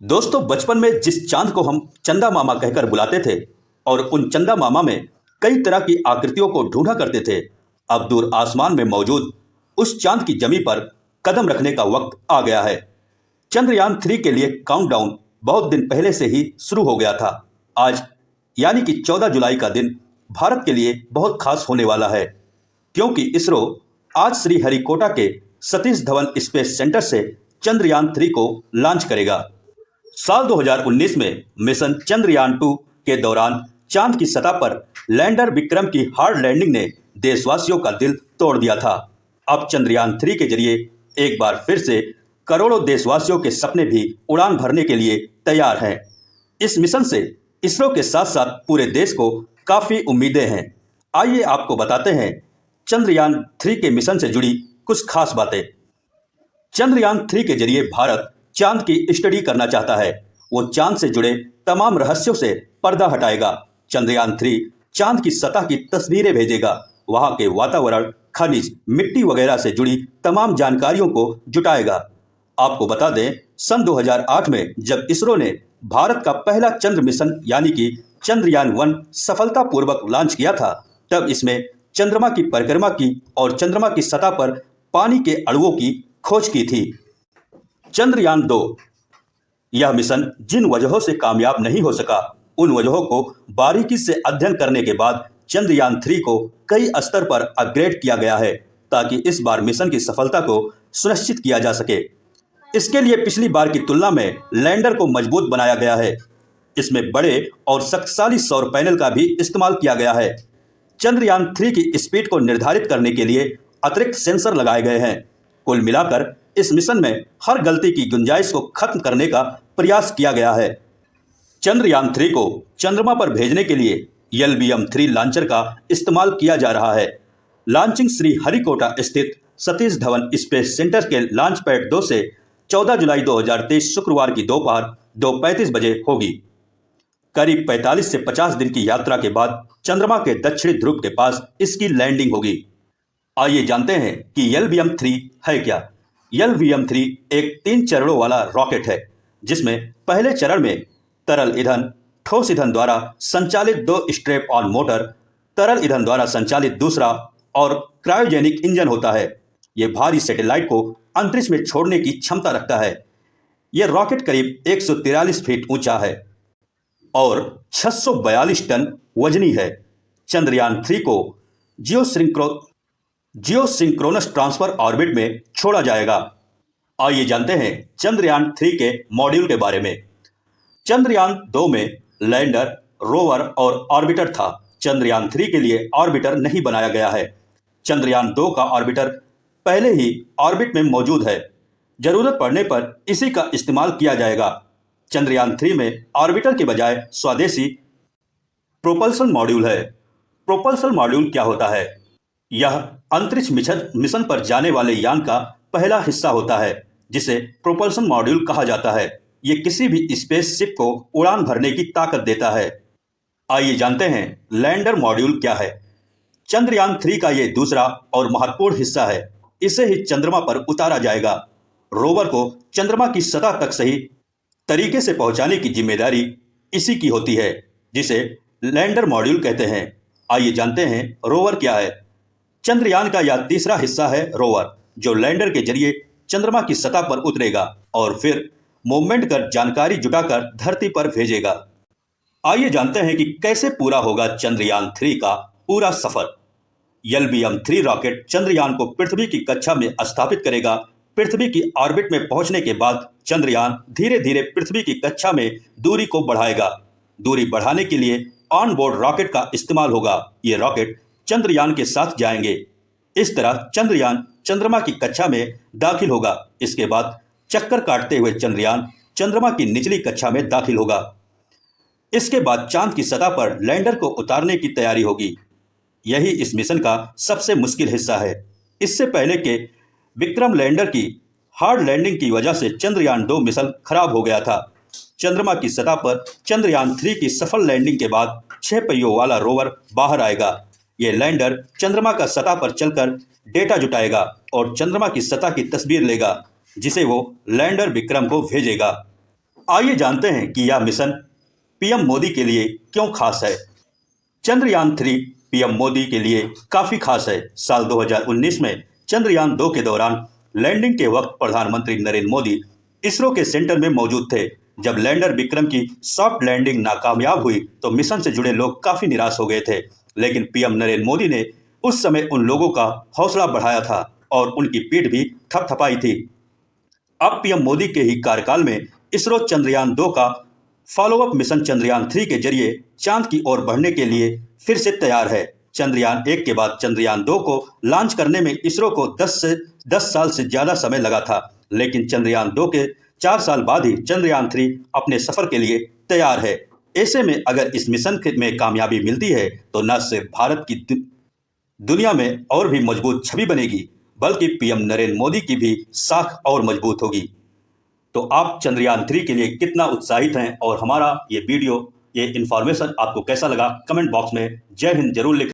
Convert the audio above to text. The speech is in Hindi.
दोस्तों, बचपन में जिस चांद को हम चंदा मामा कहकर बुलाते थे और उन चंदा मामा में कई तरह की आकृतियों को ढूंढा करते थे, अब दूर आसमान में मौजूद उस चांद की जमी पर कदम रखने का वक्त आ गया है। चंद्रयान 3 के लिए काउंटडाउन बहुत दिन पहले से ही शुरू हो गया था। आज यानी कि 14 जुलाई का दिन भारत के लिए बहुत खास होने वाला है, क्योंकि इसरो आज श्रीहरिकोटा के सतीश धवन स्पेस सेंटर से चंद्रयान 3 को लॉन्च करेगा। साल 2019 में मिशन चंद्रयान 2 के दौरान चांद की सतह पर लैंडर विक्रम की हार्ड लैंडिंग ने देशवासियों का दिल तोड़ दिया था। अब चंद्रयान 3 के जरिए एक बार फिर से करोड़ों देशवासियों के सपने भी उड़ान भरने के लिए तैयार हैं। इस मिशन से इसरो के साथ साथ पूरे देश को काफ़ी उम्मीदें हैं। आइए आपको बताते हैं चंद्रयान 3 के मिशन से जुड़ी कुछ खास बातें। चंद्रयान 3 के जरिए भारत चांद की स्टडी करना चाहता है। वो चांद से जुड़े तमाम रहस्यों से पर्दा हटाएगा। चंद्रयान 3 चांद की सतह की तस्वीरें भेजेगा, वहां के वातावरण, खनिज, मिट्टी वगैरह से जुड़ी तमाम जानकारियों को जुटाएगा। आपको बता दें, सन 2008 में जब इसरो ने भारत का पहला चंद्र मिशन यानी कि चंद्रयान 1 सफलतापूर्वक लॉन्च किया था, तब इसमें चंद्रमा की परिक्रमा की और चंद्रमा की सतह पर पानी के अणुओं की खोज की थी। चंद्रयान 2 यह मिशन जिन वजहों से कामयाब नहीं हो सका, उन वजहों को बारीकी से अध्ययन करने के बाद चंद्रयान 3 को कई स्तर पर अपग्रेड किया गया है, ताकि इस बार मिशन की सफलता को सुनिश्चित किया जा सके। इसके लिए पिछली बार की तुलना में लैंडर को मजबूत बनाया गया है। इसमें बड़े और शक्तिशाली सौर पैनल का भी इस्तेमाल किया गया है। चंद्रयान 3 की स्पीड को निर्धारित करने के लिए अतिरिक्त सेंसर लगाए गए हैं। कुल मिलाकर इस मिशन में हर गलती की गुंजाइश को खत्म करने का प्रयास किया गया है। चंद्रयान 3 को चंद्रमा पर भेजने के लिए LBM-3 लॉन्चर का इस्तेमाल किया जा रहा है। लॉन्चिंग श्रीहरिकोटा स्थित सतीश धवन स्पेस सेंटर के लॉन्च पैड 2 से 14 जुलाई 2023 शुक्रवार की दोपहर 2:35 बजे होगी। करीब 45 से 50 दिन की यात्रा के बाद चंद्रमा के दक्षिणी ध्रुव के पास इसकी लैंडिंग होगी। आइए जानते हैं कि LBM-3 है क्या। LBM-3 एक 3 चरणों वाला रॉकेट है, जिसमें पहले चरण में तरल ईंधन, ठोस ईंधन द्वारा संचालित 2 स्ट्रैप ऑन मोटर, तरल ईंधन द्वारा संचालित दूसरा और क्रायोजेनिक इंजन होता है। यह भारी सैटेलाइट को अंतरिक्ष में छोड़ने की क्षमता रखता है। यह रॉकेट करीब 143 फीट ऊंचा है और 642 टन वजनी है। चंद्रयान 3 को जियोसिंक्रोनस ट्रांसफर ऑर्बिट में छोड़ा जाएगा। आइए जानते हैं चंद्रयान 3 के मॉड्यूल के बारे में। चंद्रयान 2 में लैंडर, रोवर और ऑर्बिटर था। चंद्रयान 3 के लिए ऑर्बिटर नहीं बनाया गया है। चंद्रयान 2 का ऑर्बिटर पहले ही ऑर्बिट में मौजूद है। जरूरत पड़ने पर इसी का इस्तेमाल किया जाएगा। चंद्रयान 3 में ऑर्बिटर के बजाय स्वदेशी प्रोपल्सन मॉड्यूल है। प्रोपल्सन मॉड्यूल क्या होता है? यह अंतरिक्ष मिशन पर जाने वाले यान का पहला हिस्सा होता है, जिसे प्रोपल्सन मॉड्यूल कहा जाता है। यह किसी भी स्पेसशिप को उड़ान भरने की ताकत देता है। आइए जानते हैं लैंडर मॉड्यूल क्या है। चंद्रयान 3 का यह दूसरा और महत्वपूर्ण हिस्सा है। इसे ही चंद्रमा पर उतारा जाएगा। रोवर को चंद्रमा की सतह तक सही तरीके से पहुंचाने की जिम्मेदारी इसी की होती है, जिसे लैंडर मॉड्यूल कहते हैं। आइए जानते हैं रोवर क्या है। चंद्रयान का यह तीसरा हिस्सा है रोवर, जो लैंडर के जरिए चंद्रमा की सतह पर उतरेगा और फिर मूवमेंट कर जानकारी जुटाकर धरती पर भेजेगा। आइए जानते हैं कि कैसे पूरा होगा चंद्रयान 3 का पूरा सफर। LBM-3 रॉकेट चंद्रयान को पृथ्वी की कक्षा में स्थापित करेगा। पृथ्वी की ऑर्बिट में पहुंचने के बाद चंद्रयान धीरे धीरे पृथ्वी की कक्षा में दूरी को बढ़ाएगा। दूरी बढ़ाने के लिए ऑन बोर्ड रॉकेट का इस्तेमाल होगा। ये रॉकेट चंद्रयान के साथ जाएंगे। इस तरह चंद्रयान चंद्रमा की कक्षा में दाखिल होगा। इसके बाद चक्कर काटते हुए चंद्रयान चंद्रमा की निचली कक्षा में दाखिल होगा। इसके बाद चांद की सतह पर लैंडर को उतारने की तैयारी होगी। यही इस मिशन का सबसे मुश्किल हिस्सा है। इससे पहले के विक्रम लैंडर की हार्ड लैंडिंग की वजह से चंद्रयान 2 मिशन खराब हो गया था। चंद्रमा की सतह पर चंद्रयान 3 की सफल लैंडिंग के बाद 6 पहियों वाला रोवर बाहर आएगा। यह लैंडर चंद्रमा का सतह पर चलकर डेटा जुटाएगा और चंद्रमा की सतह की तस्वीर लेगा, जिसे वो लैंडर विक्रम को भेजेगा। आइए जानते हैं कि यह मिशन पीएम मोदी के लिए क्यों खास है। चंद्रयान 3 पीएम मोदी के लिए काफी खास है। साल 2019 में चंद्रयान 2 के दौरान लैंडिंग के वक्त प्रधानमंत्री नरेंद्र मोदी इसरो के सेंटर में मौजूद थे। जब लैंडर विक्रम की सॉफ्ट लैंडिंग नाकामयाब हुई तो मिशन से जुड़े लोग काफी निराश हो गए थे, लेकिन पीएम नरेंद्र मोदी ने उस समय उन लोगों का हौसला बढ़ाया था और उनकी पीठ भी थपथपाई थी। अब पीएम मोदी के ही कार्यकाल में इसरो चंद्रयान 2 का फॉलोअप मिशन चंद्रयान 3 के जरिए चांद की ओर बढ़ने के लिए फिर से तैयार है। चंद्रयान 1 के बाद चंद्रयान 2 को लॉन्च करने में इसरो को 10 साल से ज्यादा समय लगा था, लेकिन चंद्रयान 2 के 4 साल बाद ही चंद्रयान 3 अपने सफर के लिए तैयार है। ऐसे में अगर इस मिशन में कामयाबी मिलती है तो न सिर्फ भारत की दुनिया में और भी मजबूत छवि बनेगी, बल्कि पीएम नरेंद्र मोदी की भी साख और मजबूत होगी। तो आप चंद्रयान 3 के लिए कितना उत्साहित हैं और हमारा ये वीडियो, ये इन्फॉर्मेशन आपको कैसा लगा, कमेंट बॉक्स में जय हिंद जरूर लिखें।